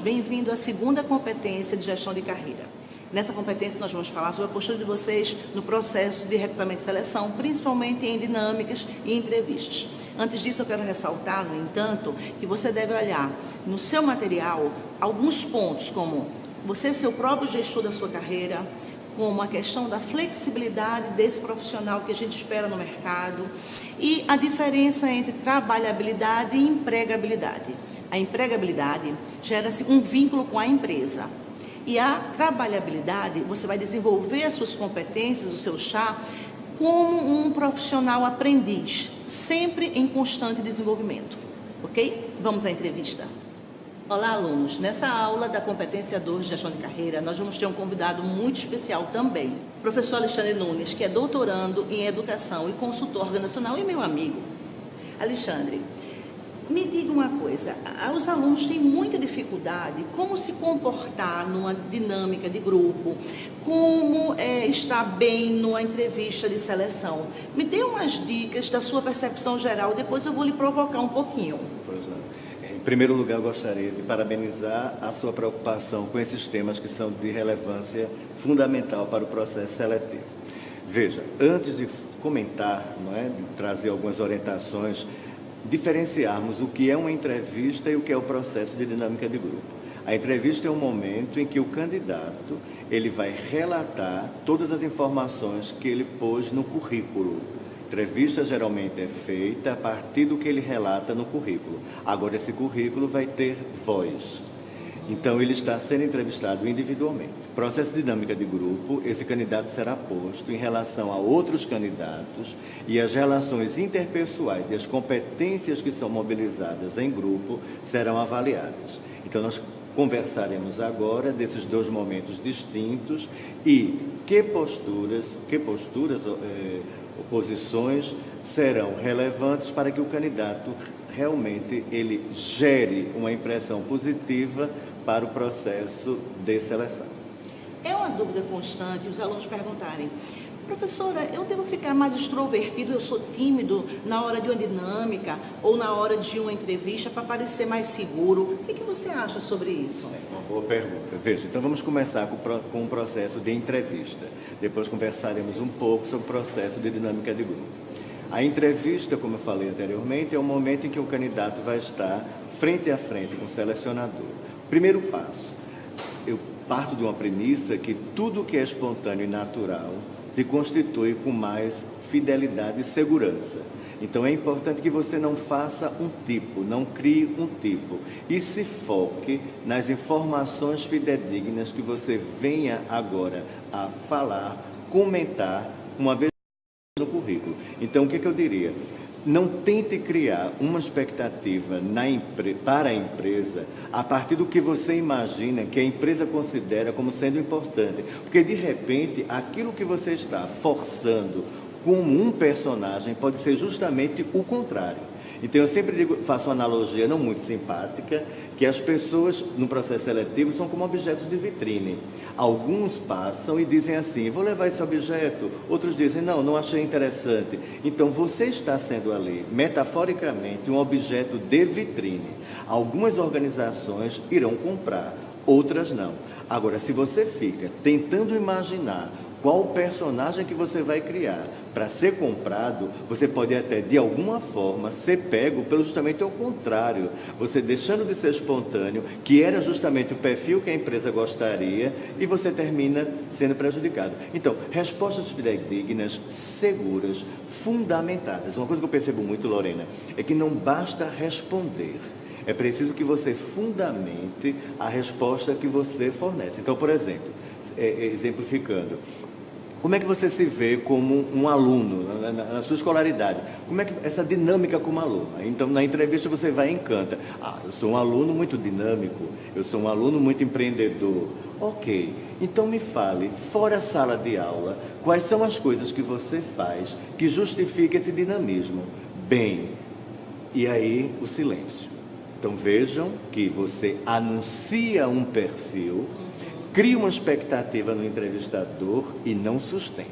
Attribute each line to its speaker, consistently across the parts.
Speaker 1: bem-vindo à segunda competência de gestão de carreira. Nessa competência nós vamos falar sobre a postura de vocês no processo de recrutamento e seleção, principalmente em dinâmicas e entrevistas. Antes disso, eu quero ressaltar, no entanto, que você deve olhar no seu material alguns pontos, como você ser o próprio gestor da sua carreira, como a questão da flexibilidade desse profissional que a gente espera no mercado e a diferença entre trabalhabilidade e empregabilidade. A empregabilidade gera-se um vínculo com a empresa e a trabalhabilidade, você vai desenvolver as suas competências, o seu chá, como um profissional aprendiz, sempre em constante desenvolvimento, ok? Vamos à entrevista. Olá, alunos. Nessa aula da competência 2 de gestão de carreira, nós vamos ter um convidado muito especial também, o professor Alexandre Nunes, que é doutorando em educação e consultor organizacional e meu amigo. Alexandre, me diga uma coisa, os alunos têm muita dificuldade como se comportar numa dinâmica de grupo, como estar bem numa entrevista de seleção. Me dê umas dicas da sua percepção geral, depois eu vou lhe provocar um pouquinho.
Speaker 2: Pois não. Em primeiro lugar, eu gostaria de parabenizar a sua preocupação com esses temas que são de relevância fundamental para o processo seletivo. Veja, antes de comentar, de trazer algumas orientações, diferenciarmos o que é uma entrevista e o que é o processo de dinâmica de grupo. A entrevista é um momento em que o candidato ele vai relatar todas as informações que ele pôs no currículo. Entrevista geralmente é feita a partir do que ele relata no currículo. Agora, esse currículo vai ter voz. Então, ele está sendo entrevistado individualmente. Processo de dinâmica de grupo, esse candidato será posto em relação a outros candidatos e as relações interpessoais e as competências que são mobilizadas em grupo serão avaliadas. Então, nós conversaremos agora desses dois momentos distintos e que posturas posições serão relevantes para que o candidato realmente ele gere uma impressão positiva para o processo de seleção.
Speaker 1: É uma dúvida constante os alunos perguntarem: professora, eu devo ficar mais extrovertido, eu sou tímido na hora de uma dinâmica ou na hora de uma entrevista para parecer mais seguro? O que você acha sobre isso?
Speaker 2: Uma boa pergunta. Veja, então vamos começar com o processo de entrevista. Depois conversaremos um pouco sobre o processo de dinâmica de grupo. A entrevista, como eu falei anteriormente, é o momento em que o candidato vai estar frente a frente com o selecionador. Primeiro passo, eu parto de uma premissa que tudo que é espontâneo e natural se constitui com mais fidelidade e segurança. Então é importante que você não faça um tipo, não crie um tipo e se foque nas informações fidedignas que você venha agora a falar, comentar, uma vez no currículo. Então o que eu diria? Não tente criar uma expectativa para a empresa a partir do que você imagina que a empresa considera como sendo importante. Porque, de repente, aquilo que você está forçando como um personagem pode ser justamente o contrário. Então, eu sempre faço uma analogia não muito simpática, que as pessoas no processo seletivo são como objetos de vitrine. Alguns passam e dizem assim: vou levar esse objeto. Outros dizem: não achei interessante. Então, você está sendo ali, metaforicamente, um objeto de vitrine. Algumas organizações irão comprar, outras não. Agora, se você fica tentando imaginar qual o personagem que você vai criar para ser comprado, você pode até, de alguma forma, ser pego pelo justamente ao contrário. Você deixando de ser espontâneo, que era justamente o perfil que a empresa gostaria, e você termina sendo prejudicado. Então, respostas fidedignas, seguras, fundamentadas. Uma coisa que eu percebo muito, Lorena, é que não basta responder. É preciso que você fundamente a resposta que você fornece. Então, por exemplo, exemplificando, como é que você se vê como um aluno, na sua escolaridade? Como é que essa dinâmica como aluno? Então, na entrevista você vai e encanta. Eu sou um aluno muito dinâmico, eu sou um aluno muito empreendedor. Ok, então me fale, fora a sala de aula, quais são as coisas que você faz que justifica esse dinamismo? Bem, e aí o silêncio. Então, vejam que você anuncia um perfil, cria uma expectativa no entrevistador e não sustenta.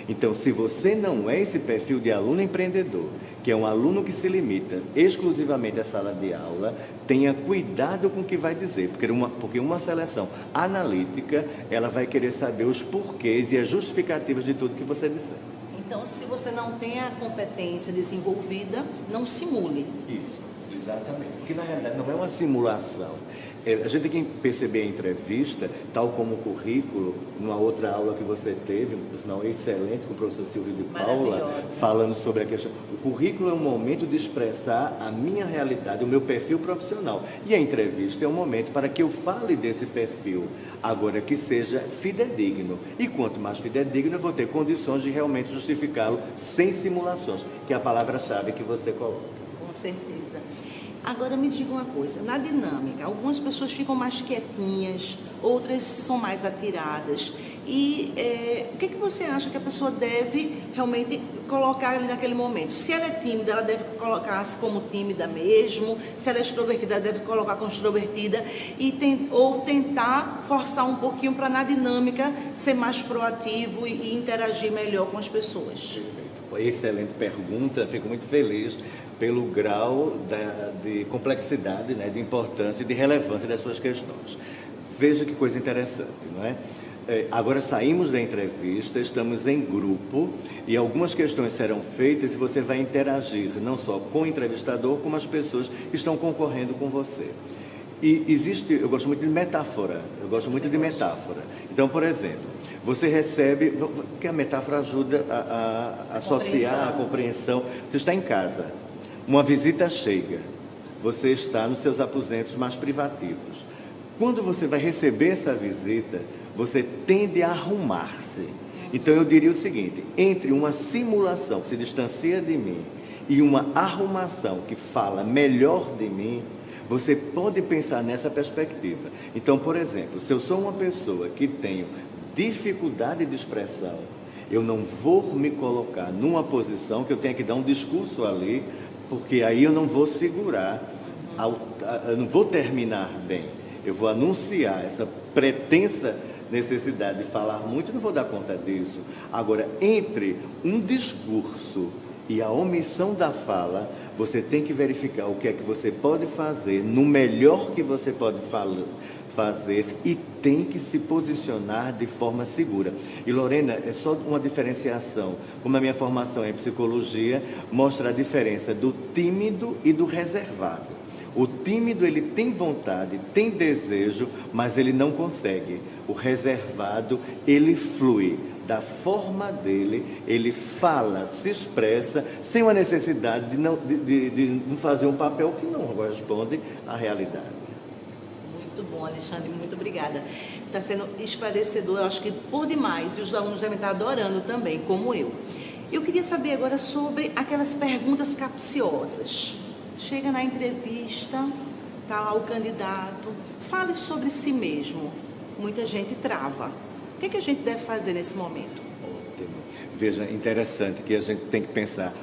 Speaker 2: Então, se você não é esse perfil de aluno empreendedor, que é um aluno que se limita exclusivamente à sala de aula, tenha cuidado com o que vai dizer, porque uma seleção analítica, ela vai querer saber os porquês e as justificativas de tudo que você disser.
Speaker 1: Então, se você não tem a competência desenvolvida, não simule.
Speaker 2: Isso, exatamente. Porque, na realidade, não é uma simulação. A gente tem que perceber a entrevista, tal como o currículo, numa outra aula que você teve, por sinal excelente, com o professor Silvio de Paula, falando sobre a questão. O currículo é um momento de expressar a minha realidade, o meu perfil profissional. E a entrevista é um momento para que eu fale desse perfil, agora que seja fidedigno. E quanto mais fidedigno, eu vou ter condições de realmente justificá-lo sem simulações, que é a palavra-chave que você coloca.
Speaker 1: Com certeza. Agora me diga uma coisa, na dinâmica, algumas pessoas ficam mais quietinhas, outras são mais atiradas. E o que você acha que a pessoa deve realmente colocar ali naquele momento? Se ela é tímida, ela deve colocar-se como tímida mesmo. Se ela é extrovertida, ela deve colocar como extrovertida. Ou tentar forçar um pouquinho para na dinâmica ser mais proativo e interagir melhor com as pessoas.
Speaker 2: Perfeito. Excelente pergunta, fico muito feliz pelo grau de complexidade, né, de importância e de relevância das suas questões. Veja que coisa interessante, não é? Agora saímos da entrevista, estamos em grupo e algumas questões serão feitas e você vai interagir não só com o entrevistador, como as pessoas que estão concorrendo com você. E eu gosto muito de metáfora, Então, por exemplo, você recebe, porque a metáfora ajuda a associar a compreensão. Você está em casa, uma visita chega, você está nos seus aposentos mais privativos. Quando você vai receber essa visita, você tende a arrumar-se. Então eu diria o seguinte, entre uma simulação que se distancia de mim e uma arrumação que fala melhor de mim, você pode pensar nessa perspectiva. Então, por exemplo, se eu sou uma pessoa que tenho dificuldade de expressão, eu não vou me colocar numa posição que eu tenha que dar um discurso ali, porque aí eu não vou segurar, eu não vou terminar bem. Eu vou anunciar essa pretensa necessidade de falar muito, não vou dar conta disso. Agora, entre um discurso e a omissão da fala, você tem que verificar o que é que você pode fazer, no melhor que você pode fazer, e tem que se posicionar de forma segura. E Lorena, é só uma diferenciação. Como a minha formação é em psicologia, mostra a diferença do tímido e do reservado. O tímido, ele tem vontade, tem desejo, mas ele não consegue. O reservado, ele flui. Da forma dele, ele fala, se expressa, sem uma necessidade de não fazer um papel que não corresponde à realidade.
Speaker 1: Muito bom, Alexandre, muito obrigada. Está sendo esclarecedor, eu acho que por demais, e os alunos devem estar adorando também, como eu. Eu queria saber agora sobre aquelas perguntas capciosas. Chega na entrevista, está lá o candidato, fale sobre si mesmo. Muita gente trava. O que a gente deve fazer nesse momento?
Speaker 2: Ótimo. Veja, interessante que a gente tem que pensar.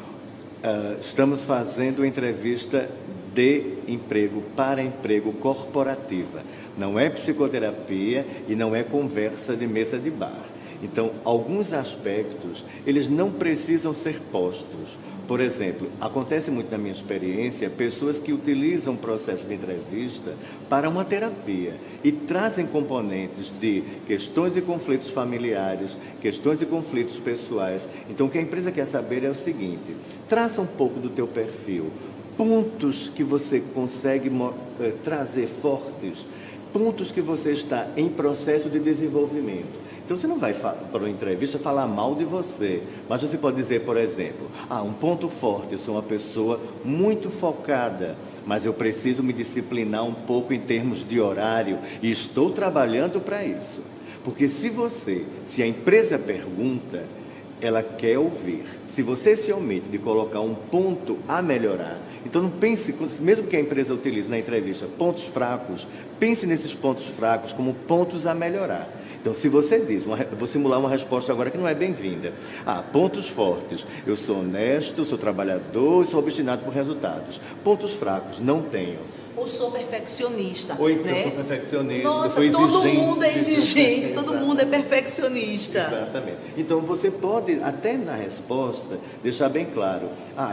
Speaker 2: Estamos fazendo entrevista de emprego para emprego corporativa. Não é psicoterapia e não é conversa de mesa de bar. Então, alguns aspectos, eles não precisam ser postos. Por exemplo, acontece muito na minha experiência, pessoas que utilizam o processo de entrevista para uma terapia e trazem componentes de questões e conflitos familiares, questões e conflitos pessoais. Então, o que a empresa quer saber é o seguinte: traça um pouco do teu perfil, pontos que você consegue trazer fortes, pontos que você está em processo de desenvolvimento. Então, você não vai para uma entrevista falar mal de você, mas você pode dizer, por exemplo, um ponto forte, eu sou uma pessoa muito focada, mas eu preciso me disciplinar um pouco em termos de horário e estou trabalhando para isso. Porque se a empresa pergunta, ela quer ouvir. Se você se omite de colocar um ponto a melhorar, então não pense, mesmo que a empresa utilize na entrevista pontos fracos, pense nesses pontos fracos como pontos a melhorar. Então, se você diz, vou simular uma resposta agora que não é bem-vinda. Pontos fortes, eu sou honesto, sou trabalhador e sou obstinado por resultados. Pontos fracos, não tenho.
Speaker 1: ou sou perfeccionista.
Speaker 2: Ou então
Speaker 1: né?
Speaker 2: sou perfeccionista,
Speaker 1: Nossa,
Speaker 2: sou exigente.
Speaker 1: todo mundo é exigente, todo mundo é perfeccionista.
Speaker 2: Exatamente. Então você pode, até na resposta, deixar bem claro,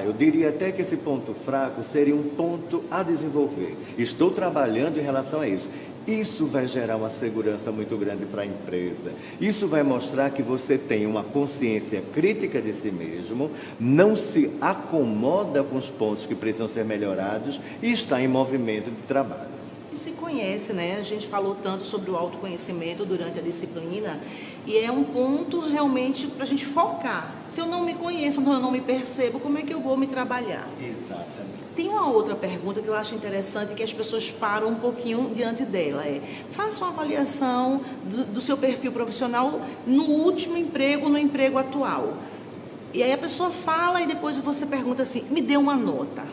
Speaker 2: eu diria até que esse ponto fraco seria um ponto a desenvolver. Estou trabalhando em relação a isso. Isso vai gerar uma segurança muito grande para a empresa. Isso vai mostrar que você tem uma consciência crítica de si mesmo, não se acomoda com os pontos que precisam ser melhorados e está em movimento de trabalho.
Speaker 1: E se conhece, né? A gente falou tanto sobre o autoconhecimento durante a disciplina e é um ponto realmente para a gente focar. Se eu não me conheço, eu não me percebo, como é que eu vou me trabalhar?
Speaker 2: Exatamente.
Speaker 1: Tem uma outra pergunta que eu acho interessante que as pessoas param um pouquinho diante dela. Faça uma avaliação do seu perfil profissional no último emprego, no emprego atual. E aí a pessoa fala e depois você pergunta assim, me dê uma nota.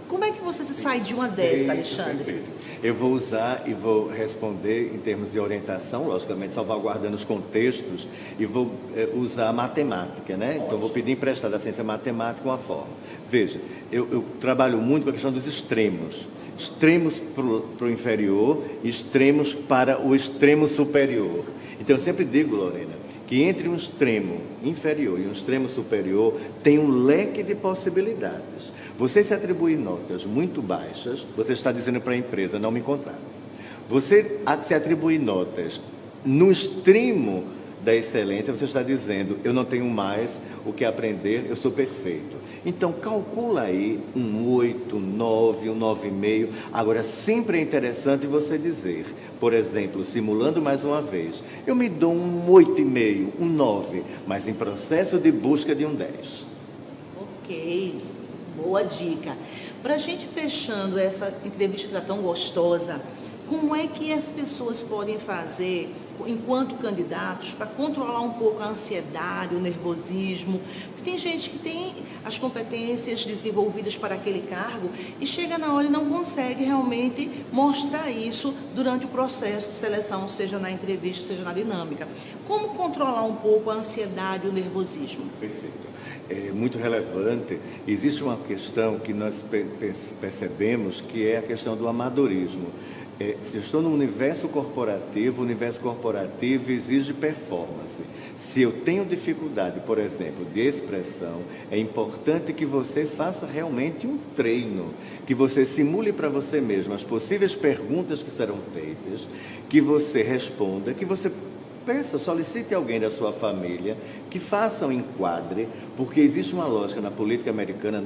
Speaker 1: Como é que você se sai de uma dessa, Alexandre?
Speaker 2: Perfeito. Eu vou usar e vou responder em termos de orientação, logicamente salvaguardando os contextos, e vou usar a matemática, né? Então vou pedir emprestado a ciência matemática uma forma. Veja, eu trabalho muito com a questão dos extremos. Extremos para o inferior, extremos para o extremo superior. Então eu sempre digo, Lorena, que entre um extremo inferior e um extremo superior tem um leque de possibilidades. Você se atribuir notas muito baixas, você está dizendo para a empresa, não me contrate. Você se atribuir notas no extremo da excelência, você está dizendo, eu não tenho mais o que aprender, eu sou perfeito. Então, calcula aí um 8, 9, um 9,5. Agora, sempre é interessante você dizer, por exemplo, simulando mais uma vez, eu me dou um 8,5, um 9, mas em processo de busca de um 10.
Speaker 1: Ok, boa dica. Para a gente fechando essa entrevista que está tão gostosa, como é que as pessoas podem fazer, enquanto candidatos, para controlar um pouco a ansiedade, o nervosismo? Porque tem gente que tem as competências desenvolvidas para aquele cargo e chega na hora e não consegue realmente mostrar isso durante o processo de seleção, seja na entrevista, seja na dinâmica. Como controlar um pouco a ansiedade e o nervosismo?
Speaker 2: Perfeito. É muito relevante. Existe uma questão que nós percebemos, que é a questão do amadorismo. Se eu estou no universo corporativo, o universo corporativo exige performance. Se eu tenho dificuldade, por exemplo, de expressão, é importante que você faça realmente um treino, que você simule para você mesmo as possíveis perguntas que serão feitas, que você responda, que você peça, solicite alguém da sua família que faça um enquadre, porque existe uma lógica na política americana,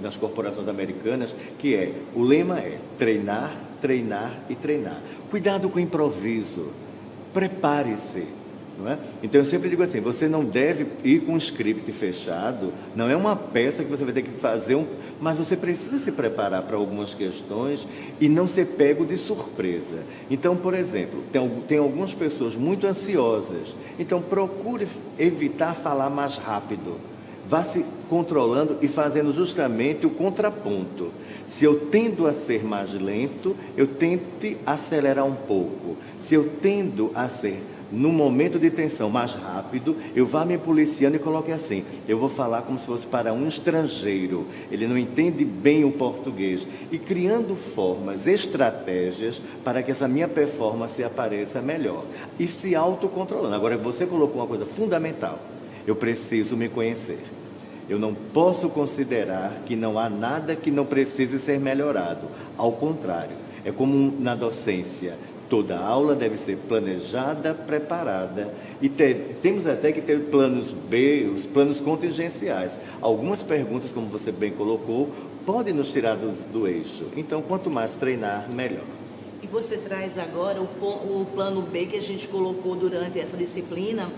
Speaker 2: nas corporações americanas, que o lema é treinar, treinar e treinar. Cuidado com o improviso, prepare-se. Não é? Então eu sempre digo assim, você não deve ir com um script fechado, não é uma peça que você vai ter que fazer, mas você precisa se preparar para algumas questões e não ser pego de surpresa. Então, por exemplo, tem algumas pessoas muito ansiosas, então procure evitar falar mais rápido, vá se controlando e fazendo justamente o contraponto. Se eu tendo a ser mais lento, eu tente acelerar um pouco. Se eu tendo a ser no momento de tensão mais rápido, eu vá me policiando e coloque assim, eu vou falar como se fosse para um estrangeiro, ele não entende bem o português, e criando formas, estratégias para que essa minha performance apareça melhor, e se autocontrolando. Agora, você colocou uma coisa fundamental, eu preciso me conhecer. Eu não posso considerar que não há nada que não precise ser melhorado, ao contrário, é como na docência. Toda aula deve ser planejada, preparada e temos até que ter planos B, os planos contingenciais. Algumas perguntas, como você bem colocou, podem nos tirar do eixo. Então, quanto mais treinar, melhor.
Speaker 1: E você traz agora o plano B que a gente colocou durante essa disciplina.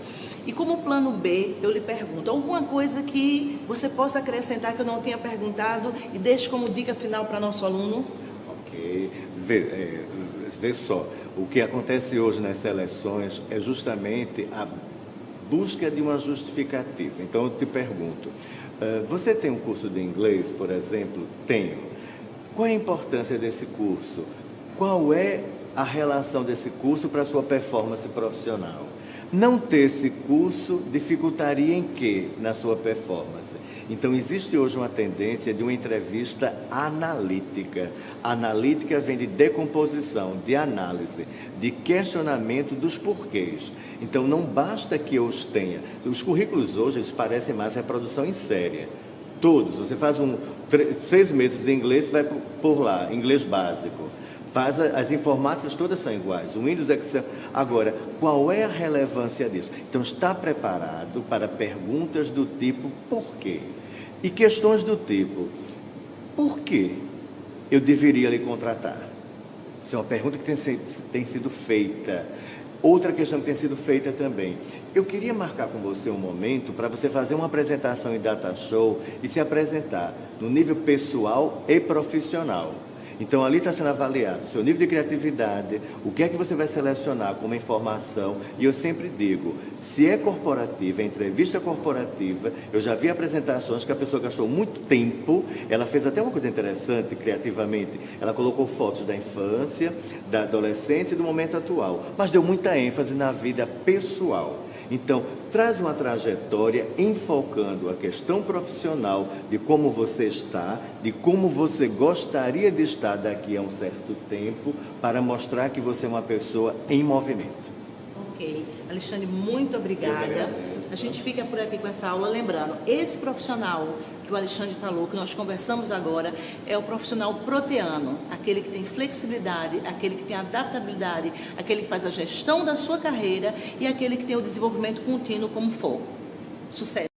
Speaker 1: E como plano B, eu lhe pergunto, alguma coisa que você possa acrescentar que eu não tenha perguntado e deixe como dica final para nosso aluno?
Speaker 2: Ok. Vê só, o que acontece hoje nas seleções é justamente a busca de uma justificativa. Então eu te pergunto, você tem um curso de inglês, por exemplo? Tenho. Qual é a importância desse curso? Qual é a relação desse curso para a sua performance profissional? Não ter esse curso dificultaria em quê? Na sua performance. Então, existe hoje uma tendência de uma entrevista analítica. Analítica vem de decomposição, de análise, de questionamento dos porquês. Então, não basta que eu os tenha. Os currículos hoje, eles parecem mais reprodução em série. Todos. Você faz 6 meses de inglês, vai por lá, inglês básico. As informáticas todas são iguais, o Windows, Excel. Agora, qual é a relevância disso? Então, está preparado para perguntas do tipo por quê? E questões do tipo, por que eu deveria lhe contratar? Isso é uma pergunta que tem sido feita. Outra questão que tem sido feita também. Eu queria marcar com você um momento para você fazer uma apresentação em Data Show e se apresentar no nível pessoal e profissional. Então, ali está sendo avaliado o seu nível de criatividade, o que é que você vai selecionar como informação. E eu sempre digo, se é corporativa, é entrevista corporativa, eu já vi apresentações que a pessoa gastou muito tempo, ela fez até uma coisa interessante, criativamente, ela colocou fotos da infância, da adolescência e do momento atual, mas deu muita ênfase na vida pessoal. Então, traz uma trajetória enfocando a questão profissional de como você está, de como você gostaria de estar daqui a um certo tempo, para mostrar que você é uma pessoa em movimento.
Speaker 1: Ok. Alexandre, muito obrigada. A gente fica por aqui com essa aula, lembrando, esse profissional que o Alexandre falou, que nós conversamos agora, é o profissional proteano, aquele que tem flexibilidade, aquele que tem adaptabilidade, aquele que faz a gestão da sua carreira e aquele que tem o desenvolvimento contínuo como foco. Sucesso!